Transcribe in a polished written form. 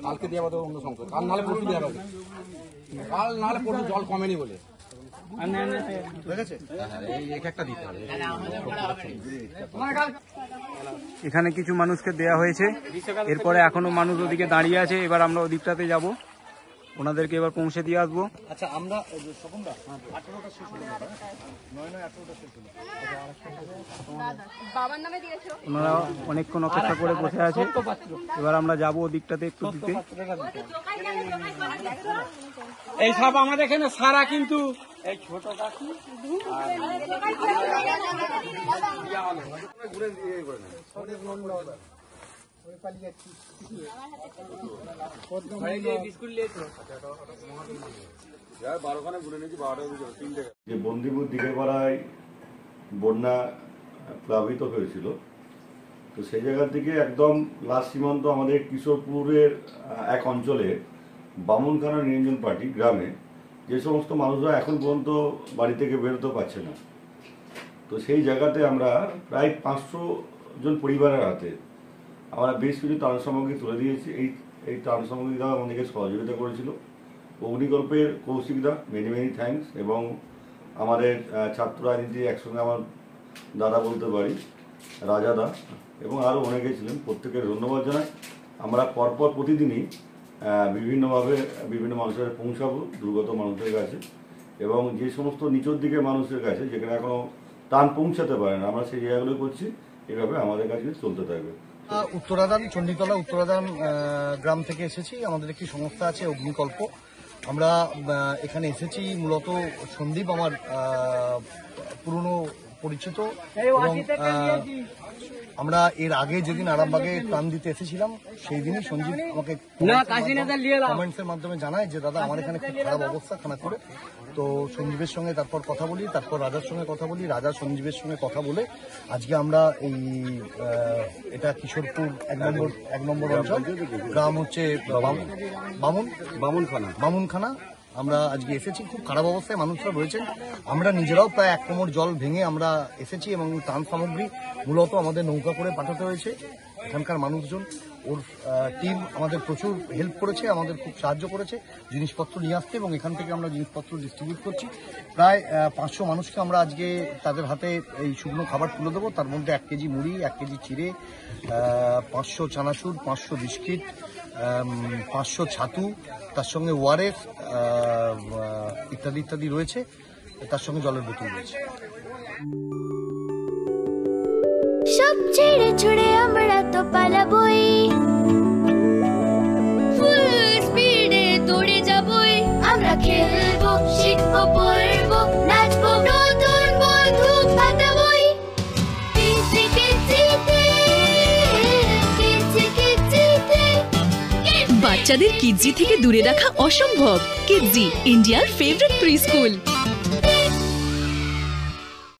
কালকে দিয়ে আমাদের অন্য সংখ্যা, কাল নাহলে পরশু দেওয়া হবে, কাল নাহলে পরশু জল কমেনি বলে এখানে কিছু মানুষকে দেয়া হয়েছে, এরপরে এখনো মানুষ ওদিকে দাঁড়িয়ে আছে। এবার আমরা ওদিকটাতে যাব, ওনাদেরকে এবার পৌঁছে দিয়ে আসবো। আচ্ছা, আমরা ওনারা অনেকক্ষণ অপেক্ষা করে বসে আছে, এবার আমরা যাব ওদিকটাতে একটু দিতে। এই সব আমাদের এখানে সারা, কিন্তু এই ছোট কাকু যে বন্দিপুর দিঘাপাড়ায় বন্যা প্লাবিত হয়েছিল, তো সেই জায়গা থেকে একদম লাস্ট সীমান্ত আমাদের কিশোরপুরের এক অঞ্চলে বামুনখানা নিরঞ্জন পার্টি গ্রামে যে সমস্ত মানুষরা এখন পর্যন্ত বাড়ি থেকে বেরোতে পারছে না, তো সেই জায়গাতে আমরা প্রায় 500 জন পরিবারের হাতে আমরা বেশ কিছু ত্রাণ সামগ্রী তুলে দিয়েছি। এই ত্রাণ সামগ্রী দ্বারা আমাদেরকে সহযোগিতা করেছিল অগ্নিকল্পের কৌশিকদা, মেনি মেনি থ্যাঙ্কস, এবং আমাদের ছাত্র রাজনীতি একসঙ্গে আমার দাদা বলতে পারি রাজাদা, এবং আরও অনেকে ছিলেন, প্রত্যেকের ধন্যবাদ জানাই। আমরা পরপর প্রতিদিনই বিভিন্নভাবে বিভিন্ন মানুষের পৌঁছাবো দুর্গত মানুষের কাছে, এবং যে সমস্ত নিচের দিকে মানুষের কাছে যেখানে এখনো ত্রাণ পৌঁছাতে পারে না, আমরা সেই জায়গাগুলো করছি। এভাবে আমাদের কাছে চলতে থাকবে। উত্তরাদান, চণ্ডীতলা উত্তরাদান গ্রাম থেকে এসেছি। আমাদের একটি সংস্থা আছে অগ্নিকল্প। আমরা এখানে এসেছি মূলত সন্দীপ আমার পুরনো পরিচিত, এবং আমরা এর আগে যেদিন আরামবাগে ত্রাণ দিতে এসেছিলাম সেই দিনই সঞ্জীব আমাকে কমেন্টসের মাধ্যমে জানায় যে দাদা আমার এখানে খুব খারাপ অবস্থা খানাকুড়ে। তো সঞ্জীবের সঙ্গে তারপর কথা বলি, তারপর রাজার সঙ্গে কথা বলি, রাজা সঞ্জীবের সঙ্গে কথা বলে আজকে আমরা এই এটা কিশোরপুর এক নম্বর অঞ্চল, গ্রাম হচ্ছে বামুনখানা। আমরা আজকে এসেছি, খুব খারাপ অবস্থায় মানুষরা রয়েছেন। আমরা নিজেরাও প্রায় 1 কোমর জল ভেঙে আমরা এসেছি, এবং ত্রাণ সামগ্রী মূলত আমাদের নৌকা করে পাঠাতে হয়েছে। এখানকার মানুষজন, ওর টিম আমাদের প্রচুর হেল্প করেছে, আমাদের খুব সাহায্য করেছে জিনিসপত্র নিয়ে আসতে, এবং এখান থেকে আমরা জিনিসপত্র ডিস্ট্রিবিউট করছি। প্রায় 500 মানুষকে আমরা আজকে তাদের হাতে এই শুকনো খাবার তুলে দেবো। তার মধ্যে 1 কেজি মুড়ি, 1 কেজি চিড়ে, 500 চানাচুর, 500 বিস্কিট, 500 ছাতু, তার সঙ্গে ওয়ারেস ইত্যাদি ইত্যাদি রয়েছে, তার সঙ্গে জলের বোতল রয়েছে। সব ছেড়ে ছুড়ে আমরা তো পালাবই, ফুল স্পিডে দৌড়ে যাবই। আমরা খেলবো, শিখবো, পড়বো, নাচবো, নতুন বন্ধু পাতাবই। বাচ্চাদের কিডজি থেকে দূরে রাখা অসম্ভব। কিডজি, ইন্ডিয়ার ফেভারিট প্রি স্কুল।